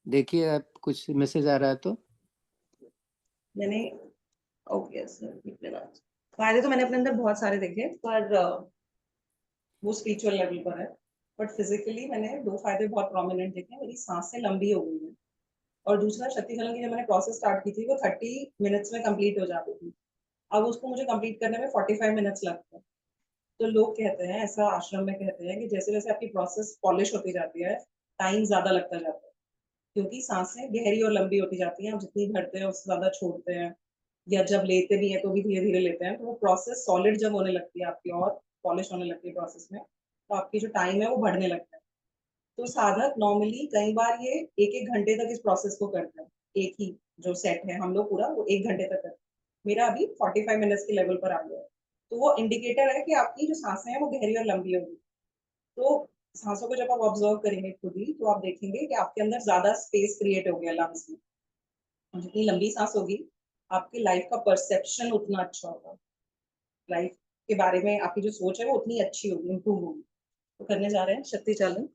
देखिए आप कुछ मैसेज आ रहा है तो। मैंने ओके सर, फायदे तो मैंने अपने अंदर बहुत सारे देखे, पर वो स्पिरिचुअल लेवल पर है। बट फिजिकली मैंने दो फायदे बहुत प्रोमिनेंट देखे। मेरी सांसें लंबी हो गई हैं, और दूसरा शक्ति कलन की जब मैंने प्रोसेस स्टार्ट की थी वो 30 मिनट्स में कंप्लीट हो जाती थी। अब उसको मुझे कंप्लीट करने में 45 मिनट्स लगते हैं। तो लोग कहते हैं, ऐसा आश्रम में कहते हैं, कि जैसे जैसे आपकी प्रोसेस पॉलिश होती जाती है, टाइम ज्यादा लगता जाता है, क्योंकि सांसें गहरी और लंबी होती जाती हैं। आप जितनी भरते हैं उससे ज्यादा छोड़ते हैं, या जब लेते भी हैं तो भी धीरे धीरे लेते हैं। तो वो प्रोसेस सॉलिड जब होने लगती है आपकी, और पॉलिश होने लगती है प्रोसेस में, तो आपकी जो टाइम है वो बढ़ने लगता है। तो साधक नॉर्मली कई बार ये एक एक घंटे तक इस प्रोसेस को करते हैं। एक ही जो सेट है हम लोग पूरा वो 1 घंटे तक करते हैं। मेरा अभी 45 मिनट्स के लेवल पर आ गया है। तो वो इंडिकेटर है कि आपकी जो सांसें हैं वो गहरी और लंबी होगी। तो सांसों को जब आप ऑब्जर्व करेंगे खुद ही, तो आप देखेंगे कि आपके अंदर ज्यादा स्पेस क्रिएट हो गया लंग्स में। और जितनी लंबी सांस होगी, आपकी लाइफ का परसेप्शन उतना अच्छा होगा। लाइफ के बारे में आपकी जो सोच है वो उतनी अच्छी होगी, इम्प्रूव होगी। तो करने जा रहे हैं शक्ति चालन।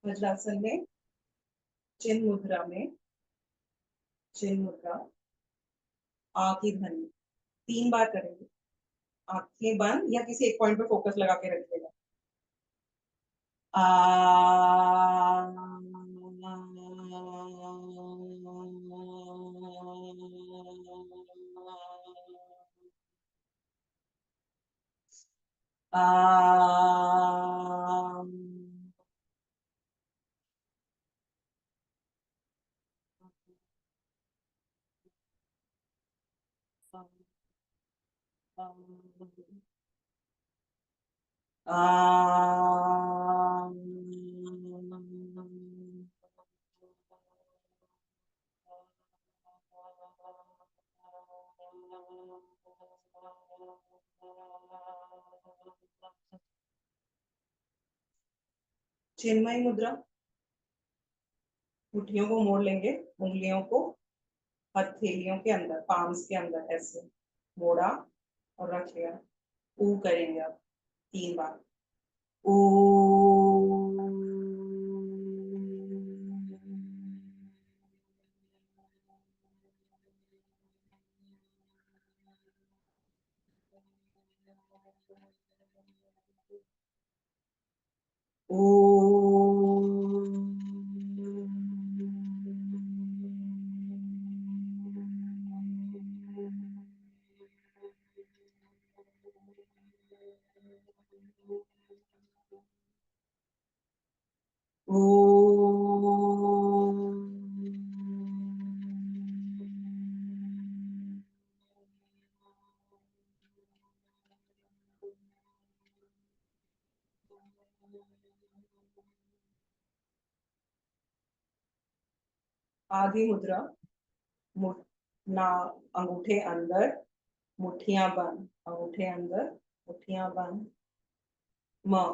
वज्रासन में, चिन्ह मुद्रा में, चिन्ह मुद्रा, आंख की ध्वनि 3 बार करेंगे। आंखें बंद या किसी एक पॉइंट पे फोकस लगा के रखिएगा। आ चिन्मयी मुद्रा। मुट्ठियों को मोड़ लेंगे, उंगलियों को हथेलियों के अंदर, पाम्स के अंदर ऐसे मोड़ा और रख लिया। ऊ करेंगे आप 3 बार। ऊ। ऊ। आधी मुद्रा। मुठ ना, अंगूठे अंदर, मुट्ठियां बंद, अंगूठे अंदर, मुट्ठियां बंद। म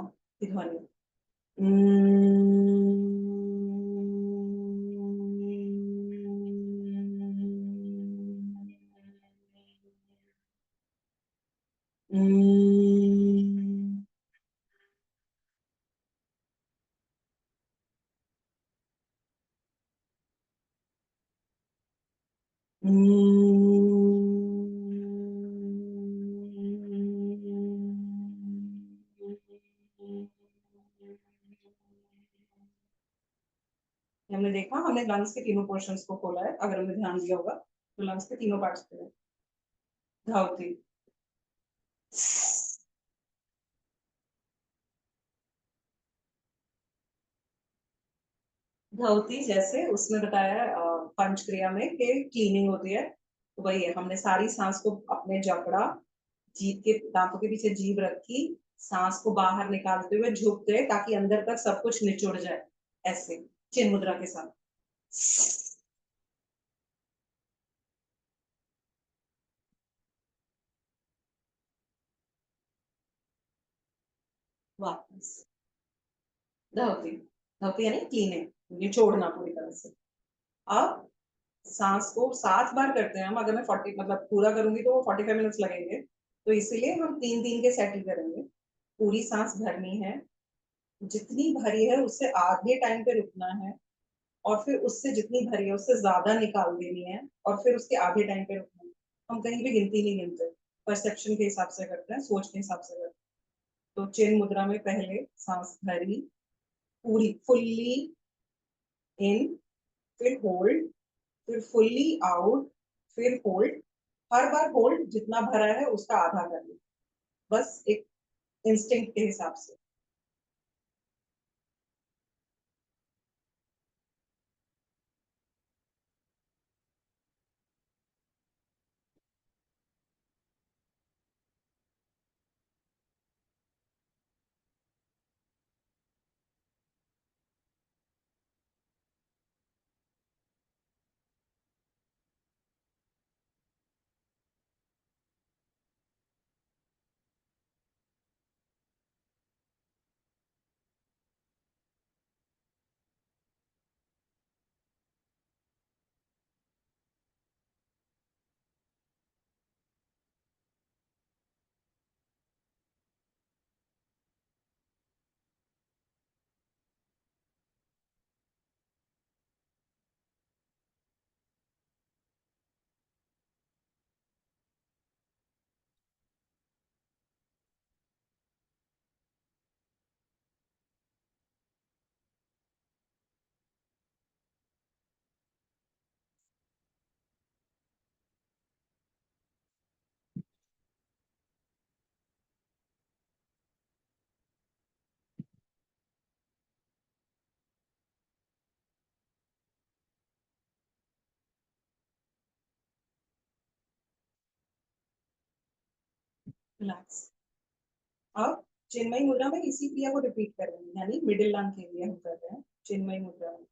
की ध्वनि। हमने देखा, हमने लंग्स के तीनों पोर्शंस को खोला है। अगर हमने ध्यान दिया होगा तो लंग्स के तीनों पार्ट्स पे है। धावती। धावती जैसे उसमें बताया पंच क्रिया में कि क्लीनिंग होती है, तो वही है। हमने सारी सांस को अपने जबड़ा, जीभ के दांतों के पीछे जीभ रखी, सांस को बाहर निकालते हुए झुक गए ताकि अंदर तक सब कुछ निचुड़ जाए, ऐसे चिन्ह मुद्रा के साथ। वापस धावती। धावती यानी क्लीनिंग, निचोड़ना पूरी तरह से। अब सांस को 7 बार करते हैं हम। अगर मैं 40 मतलब पूरा करूंगी तो वो 45 मिनट्स लगेंगे, तो इसीलिए हम 3-3 के सेट ही करेंगे। पूरी सांस भरनी है, जितनी भरी है उससे आधे टाइम पे रुकना है, और फिर उससे जितनी भरी है उससे ज्यादा निकाल देनी है, और फिर उसके आधे टाइम पे रुकना है। हम कहीं भी गिनती नहीं गिनते, परसेप्शन के हिसाब से करते हैं, सोच के हिसाब से करते हैं। तो चेन मुद्रा में पहले सांस भरी, पूरी फुल्ली इन, फिर होल्ड, फिर फुल्ली आउट, फिर होल्ड। हर बार होल्ड, जितना भरा है उसका आधा कर लो, बस एक इंस्टिंक्ट के हिसाब से। रिलैक्स। अब चिन्मयी मुद्रा में इसी क्रिया को रिपीट कर रहे हैं, यानी मिडिल लंग के लिए हम कर रहे हैं चिन्मयी मुद्रा में।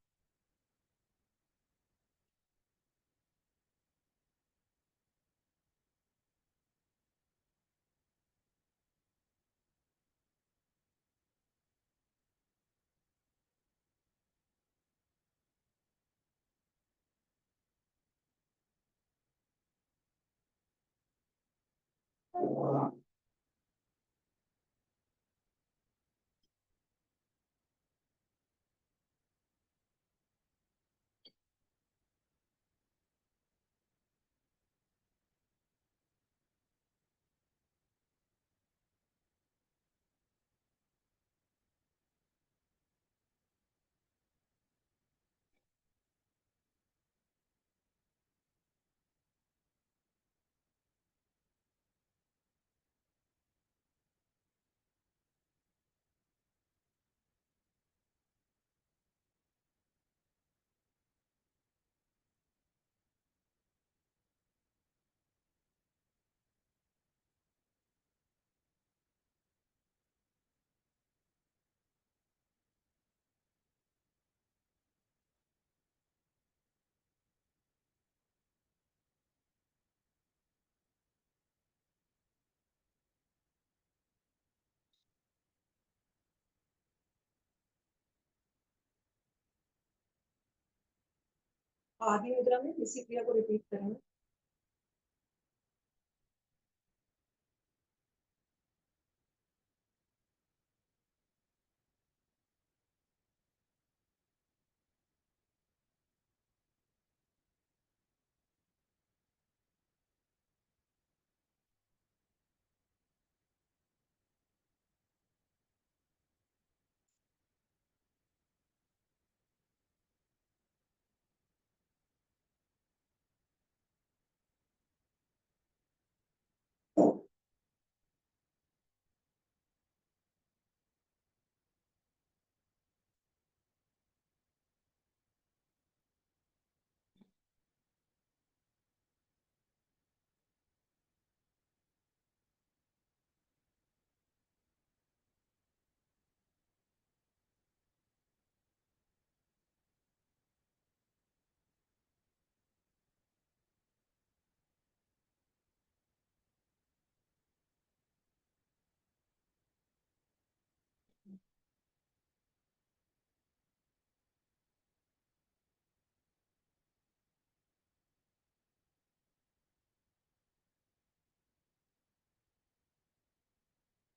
आदि मुद्रा में इसी क्रिया को रिपीट करेंगे।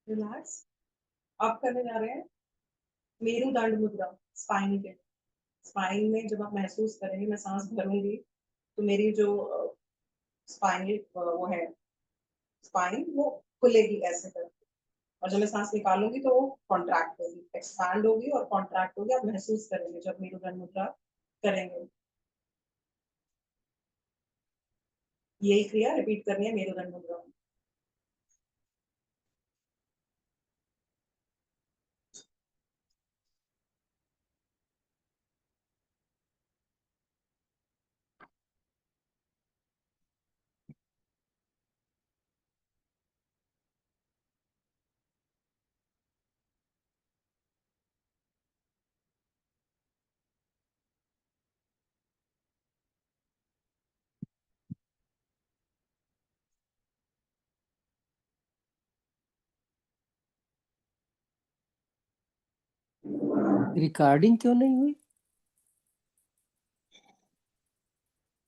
रिलैक्स। अब करने जा रहे हैं मेरुदंड मुद्रा, स्पाइन के, स्पाइन में जब आप महसूस करेंगे, मैं सांस भरूंगी तो मेरी जो स्पाइनल वो है, स्पाइन वो खुलेगी ऐसे कर, और जब मैं सांस निकालूंगी तो वो कॉन्ट्रैक्ट होगी, एक्सपैंड होगी और कॉन्ट्रैक्ट होगी, आप महसूस करेंगे जब मेरुदंड मुद्रा करेंगे। यही क्रिया रिपीट करनी है मेरुदंड मुद्रा में। रिकॉर्डिंग क्यों नहीं हुई?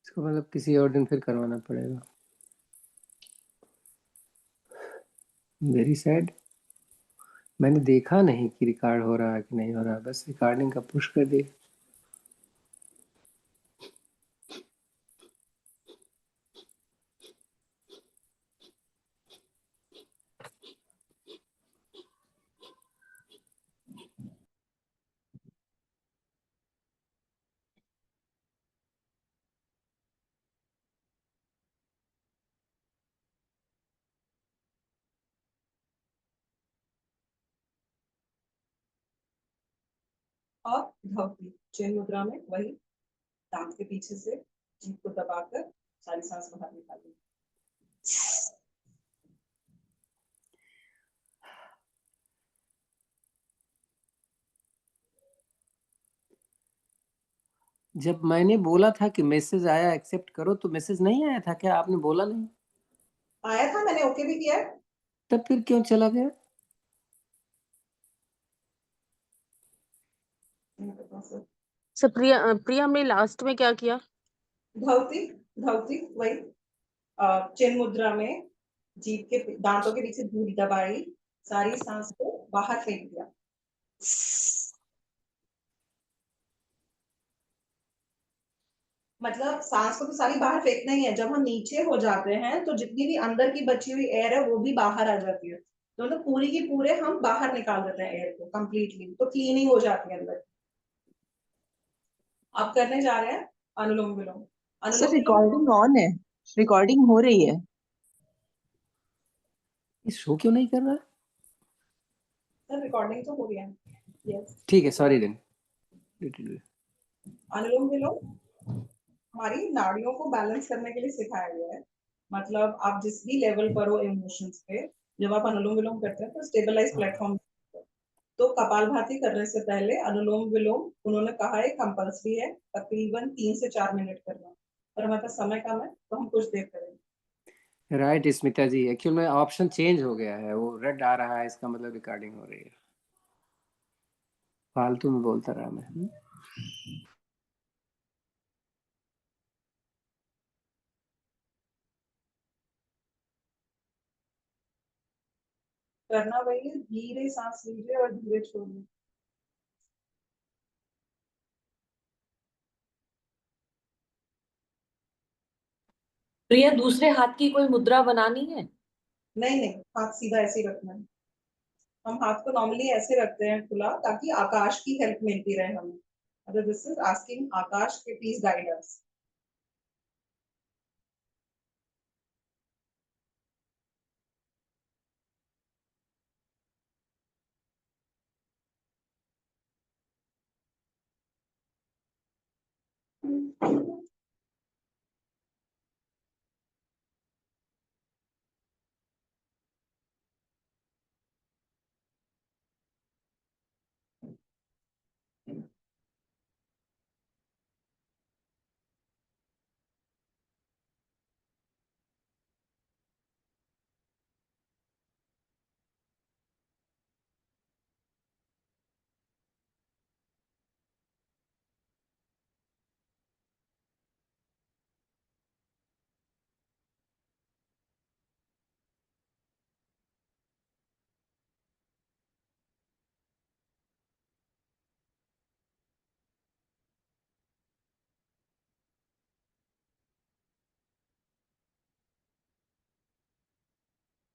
इसको मतलब किसी और दिन फिर करवाना पड़ेगा। Very sad. मैंने देखा नहीं कि रिकॉर्ड हो रहा है कि नहीं हो रहा, बस रिकॉर्डिंग का पुश कर दिया। और धवती चैन मुद्रा में वही, दांत के पीछे से जीभ को दबाकर सारी सांस बाहर निकाली। जब मैंने बोला था कि मैसेज आया एक्सेप्ट करो, तो मैसेज नहीं आया था क्या? आपने बोला नहीं? आया था, मैंने ओके भी किया है। तब फिर क्यों चला गया? सर प्रिया हमने लास्ट में क्या किया? धवती, धवती वही चैन मुद्रा में जीभ के दांतों के पीछे धूल दबाई, सारी सांस को बाहर फेंक दिया। मतलब सांस को तो सारी बाहर फेंकना ही है, जब हम नीचे हो जाते हैं तो जितनी भी अंदर की बची हुई एयर है वो भी बाहर आ जाती है, तो मतलब पूरी की पूरे हम बाहर निकाल देते हैं एयर को कंप्लीटली, तो क्लीनिंग हो जाती है अंदर। आप करने जा रहे हैं anulom vilom. Sir anulom vilom recording on है, रिकॉर्डिंग हो रही है। ये शो क्यों नहीं कर रहा? सर रिकॉर्डिंग तो हो रही है। यस, ठीक है, सॉरी देन। अनुलोम विलोम हमारी नाड़ियों को बैलेंस करने के लिए सिखाया गया है। मतलब आप जिस भी लेवल पर हो इमोशंस पे, जब आप अनुलोम विलोम करते हैं तो स्टेबलाइज प्लेटफॉर्म, तो कपालभाति करने से पहले अनुलोम विलोम उन्होंने कहा है कंपल्सरी है, तकरीबन 3 से 4 मिनट करना, और हमारे पास समय कम है तो हम कुछ देर करेंगे। राइट स्मिता जी, एक्चुअल में ऑप्शन चेंज हो गया है, वो रेड आ रहा है, इसका मतलब रिकॉर्डिंग हो रही है। फालतू में बोलता रहा मैं। करना वही है, धीरे सांस लीजिए और धीरे छोड़िए। प्रिया दूसरे हाथ की कोई मुद्रा बनानी है? नहीं नहीं, हाथ सीधा ऐसे ही रखना है। हम हाथ को नॉर्मली ऐसे रखते हैं खुला, ताकि आकाश की हेल्प मिलती रहे हमें। मतलब दिस इज आस्किंग आकाश के प्लीज गाइड अस।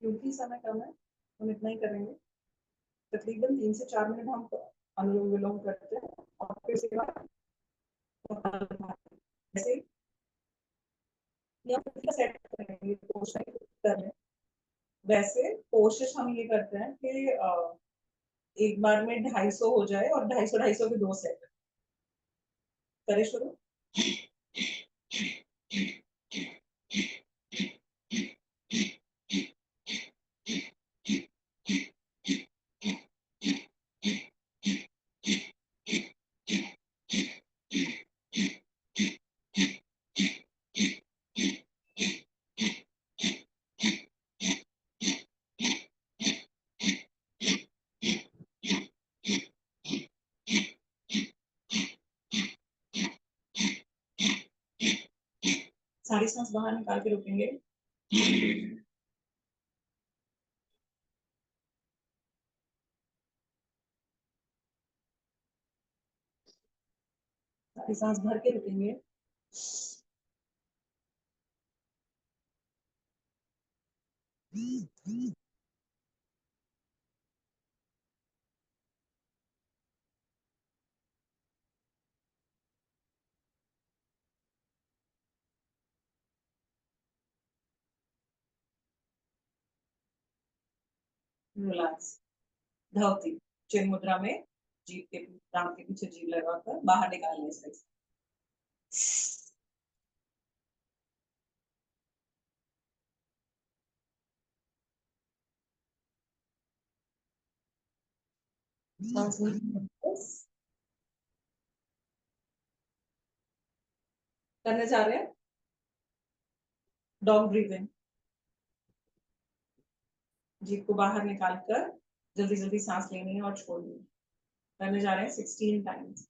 क्योंकि समय कम है हम इतना ही करेंगे। तकरीबन 3 से 4 मिनट हम अनुलोम विलोम करते हैं और फिर उसके बाद ऐसे सेट करेंगे, कोशिश कर रहे हैं। वैसे कोशिश हम ये करते हैं कि एक बार में 250 हो जाए और 250 के 2 सेट करें शुरू। सारी सांस बाहर निकाल के रुकेंगे। सारी सांस भर के रुकेंगे। रिलैक्स। धवती चिन्ह मुद्रा में जीभ के दांत के पीछे जीभ लगाकर बाहर निकालने से। सांस करने जा रहे हैं डॉग ब्रीथिंग। जीभ को बाहर निकालकर जल्दी जल्दी सांस लेनी है और छोड़नी है। करने जा रहे हैं 16 टाइम्स।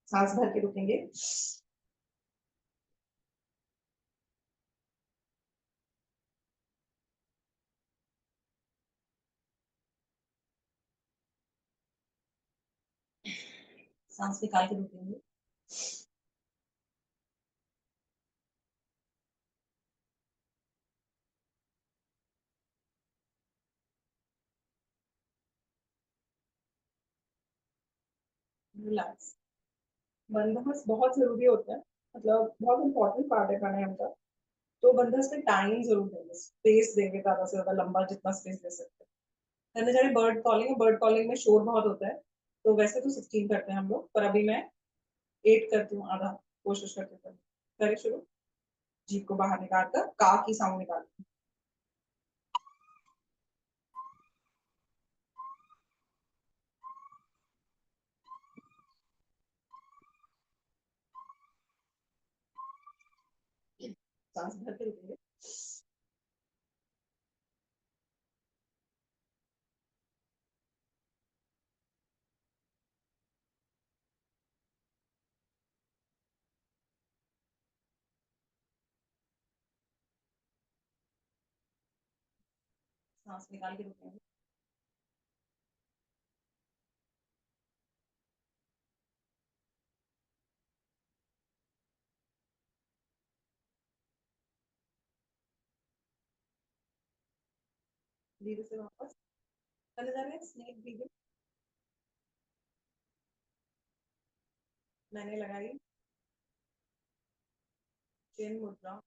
सांस भर के रुकेंगे। सांस निकाल के रुकेंगे। रिलैक्स। बंधस बहुत जरूरी होता है, मतलब बहुत इंपॉर्टेंट पार्ट है प्राणायाम का। तो बंधस में टाइम जरूर देंगे, स्पेस देंगे, ज्यादा से ज्यादा लंबा जितना स्पेस दे सकते हैं। करने जा रहे बर्ड कॉलिंग। बर्ड कॉलिंग में शोर बहुत होता है, तो वैसे तो 16 करते हैं हम लोग, पर अभी मैं 8 करती हूँ, आधा कोशिश करते हैं। करें शुरू। जीभ को बाहर निकाल कर का की साउंड निकाल। सांस भर के रुकेंगे। सांस निकाल के रुकेंगे। धीरे से वापस करने जा रहे हैं स्नेक ब्रीदिंग। मैंने लगाई चेन मुद्रा,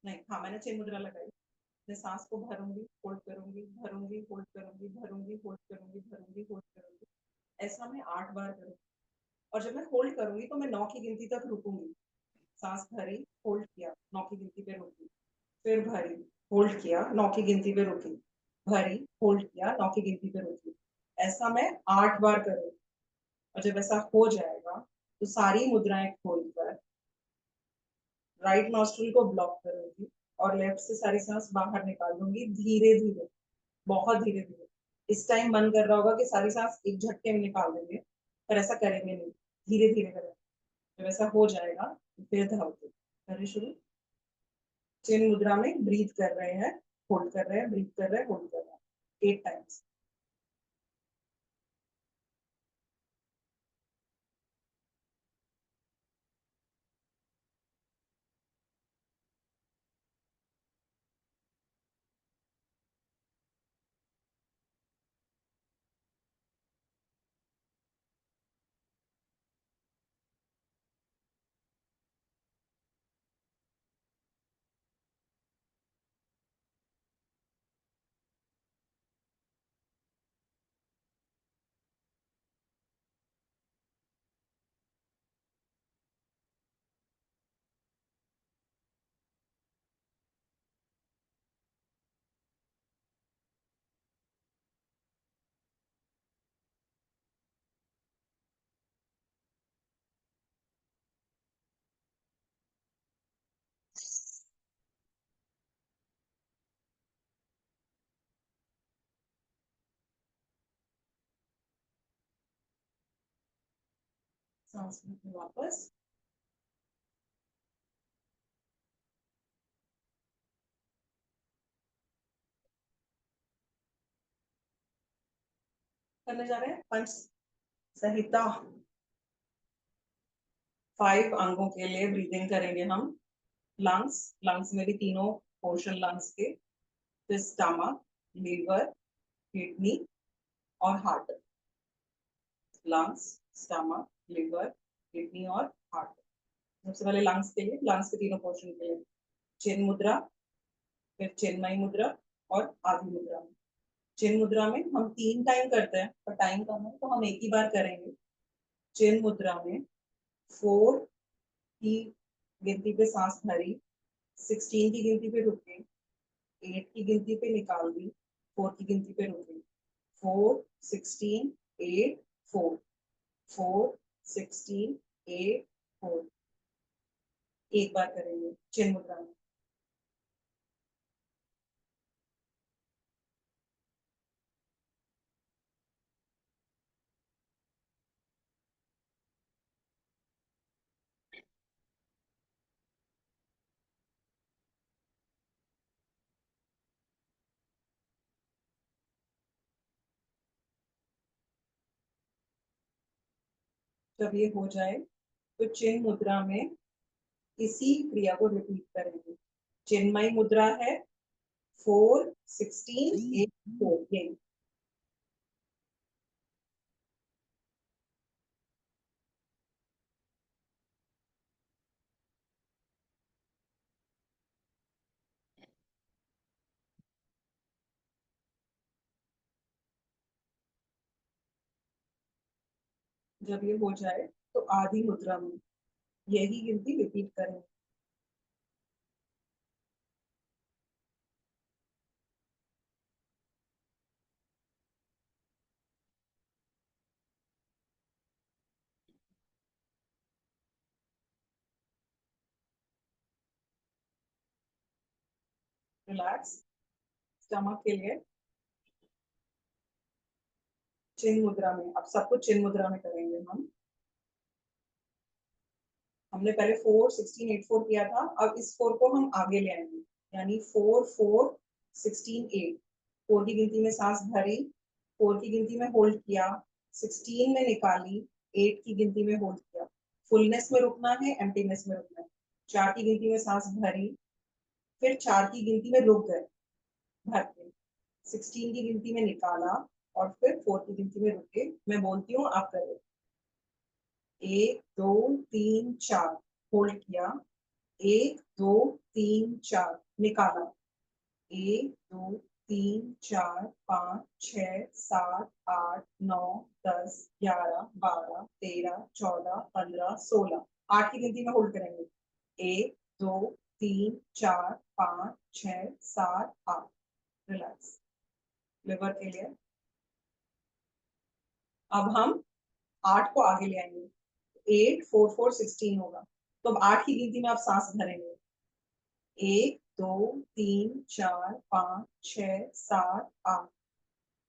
नहीं हाँ मैंने चेन मुद्रा लगाई। मैं सांस को भरूंगी, होल्ड करूंगी, भरूंगी, होल्ड करूंगी, भरूंगी, होल्ड करूंगी, भरूंगी, होल्ड करूंगी। ऐसा मैं 8 बार करूंगी। और जब मैं होल्ड करूंगी तो मैं 9 की गिनती तक रुकूंगी। सांस भरी, होल्ड किया, 9 की गिनती पे रुकी, फिर भरी, होल्ड किया, 9 की गिनती पे रुकी, भरी, होल्ड किया, 9 की गिनती पे रुकी। ऐसा मैं 8 बार करूंगी। और जब ऐसा हो जाएगा तो सारी मुद्राएं खोलकर राइट नॉस्ट्रिल को ब्लॉक करूंगी और लेफ्ट से सारी सांस बाहर निकाल दूंगी, धीरे धीरे, बहुत धीरे धीरे। इस टाइम मन कर रहा होगा कि सारी सांस एक झटके में निकाल देंगे, पर ऐसा करेंगे नहीं, धीरे धीरे करेंगे। जब ऐसा हो जाएगा तो फिर धड़के करें शुरू। चिन्ह मुद्रा में ब्रीथ कर रहे हैं, होल्ड कर रहे हैं, ब्रीथ कर रहे हैं, होल्ड कर रहे हैं 8 टाइम्स। सांस लेके वापस। करने जा रहे हैं पंच संहिता। 5 अंगों के लिए ब्रीदिंग करेंगे हम। लंग्स में भी तीनों पोर्शन लंग्स के, फिर स्टमक, लीवर, किडनी और heart. Lungs, stomach, liver, kidney और हार्ट। सबसे पहले लंग्स के लिए, लंग्स के तीनों पोर्शन के लिए चिन्ह मुद्रा, फिर चिन्मयी मुद्रा और आदि मुद्रा। चिन्ह मुद्रा में हम 3 टाइम करते हैं, पर टाइम कम है तो हम एक ही बार करेंगे। चिन्ह मुद्रा में 4 की गिनती पे सांस भरी, 16 की गिनती पे रुके, 8 की गिनती पे निकाल दी, 4 की गिनती पे रुके। 4, 16, 8, 4, 4, 16, 8, 4। एक बार करेंगे चिन्ह मुद्रा में। जब ये हो जाए तो चिन्ह मुद्रा में इसी क्रिया को रिपीट करेंगे। चिन्मयी मुद्रा है 4, 16, 8, 4। ये जब ये हो जाए तो आदि मुद्रा में यही गिनती रिपीट करेंगे। रिलैक्स। स्टमक के लिए चिन्ह मुद्रा में, अब सब कुछ चिन्ह मुद्रा में करेंगे हम। हमने पहले 4, 16, 8, 4 किया था, अब इस 4 को हम आगे ले आएंगे, यानी 4, 4, 16, 8। 4 की गिनती में सांस भरी, 4 की गिनती में होल्ड किया, 16 में निकाली, 8 की गिनती में होल्ड किया। फुलनेस में रुकना है, एम्प्टीनेस में रुकना है। 4 की गिनती में सांस भरी, फिर 4 की गिनती में रुक गए भर के, 16 की गिनती में निकाला और फिर 4 की गिनती में रुके। मैं बोलती हूँ, आप करो। 1, 2, 3, 4 होल्ड किया, 1, 2, 3, 4 निकाला, 1, 2, 3, 4, 5, 6, 7, 8, 9, 10, 11, 12, 13, 14, 15, 16। 8 की गिनती में होल्ड करेंगे। 1, 2, 3, 4, 5, 6, 7, 8। रिलैक्स। लिवर के लिए अब हम 8 को आगे ले आएंगे। 8, 4, 4, 16 होगा, तो अब 8 की गिनती में आप सांस भरेंगे। 1, 2, 3, 4, 5, 6, 7, 8।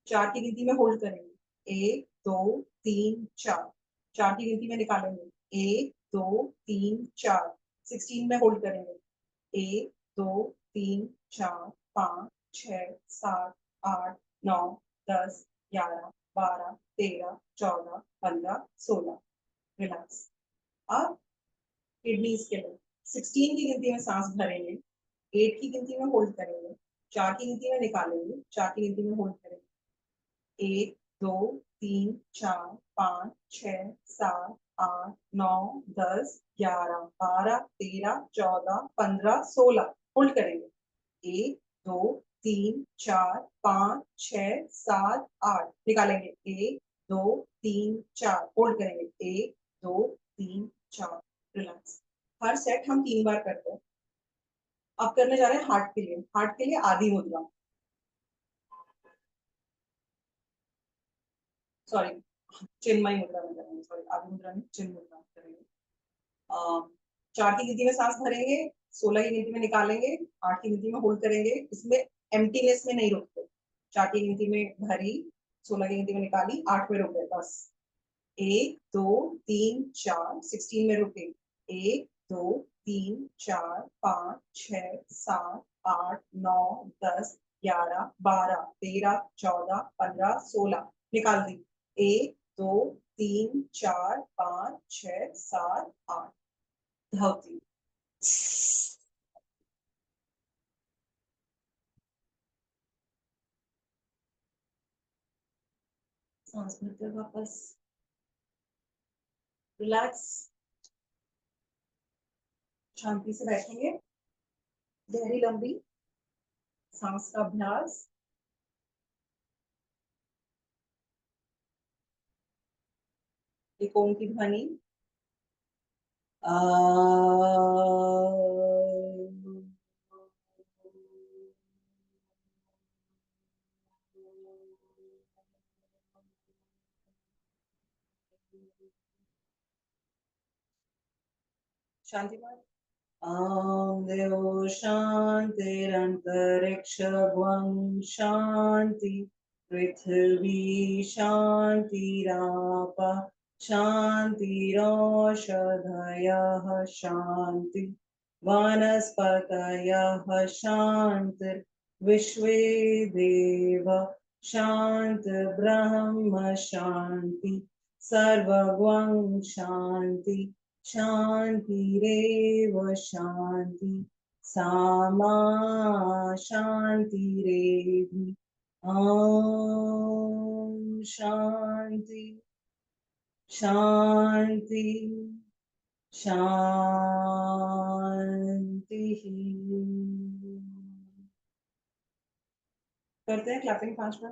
4 की गिनती में होल्ड करेंगे। 1, 2, 3, 4। 4 की गिनती में निकालेंगे। 1, 2, 3, 4। 16 में होल्ड करेंगे। 1, 2, 3, 4, 5, 6, 7, 8, 9, 10, 11, 12, 13, 14, 15, 16। रिलैक्स। अब किडनीज के लिए 16 की गिनती में सांस भरेंगे, 8 की गिनती में होल्ड करेंगे, 4 की गिनती में निकालेंगे, 4 की गिनती में होल्ड करेंगे। 1, 2, 3, 4, 5, 6, 7, 8, 9, 10, 11, 12, 13, 14, 15, 16 होल्ड करेंगे। 1, 2, 3, 4, 5, 6, 7, 8 निकालेंगे। 1, 2, 3, 4 होल्ड करेंगे। 1, 2, 3, 4। रिलैक्स। हर सेट हम 3 बार करते हैं। अब करने जा रहे हैं हार्ट के लिए। हार्ट के लिए आदि मुद्रा, सॉरी चिन्मयी मुद्रा में करेंगे, सॉरी आदि मुद्रा में चिन्ह मुद्रा में करेंगे। 4 की गिनती में सांस भरेंगे, 16 की गिनती में निकालेंगे, 8 की गिनती में होल्ड करेंगे। इसमें एम्प्टीनेस में नहीं रुकते। 4 की गिनती में भरी, 16 की गिनती में निकाली, 8 में रुक गए बस। 1 2 3 4 16 में रुके 1 2 3 4 5 6 7 8 9 10 11 12 13 14 15 16 निकाल दी 1 2 3 4 5 6 7 8 धावती सांस भरते वापस रिलैक्स शांति से बैठेंगे गहरी लंबी सांस का अभ्यास एक ओम की ध्वनि शांति मान देव शांतिरंतरिक्षगं शांति पृथ्वी शांतिराप शांतिरोषधयः शांति वनस्पतयः शान्तिर्विश्वे देव शान्तिर्ब्रह्म शान्ति सर्वगं शान्ति शान्तिरेव शान्ति सामा शान्तिरेधि ॐ शान्ति शान्ति शान्तिः करते हैं क्लैपिंग 5 बार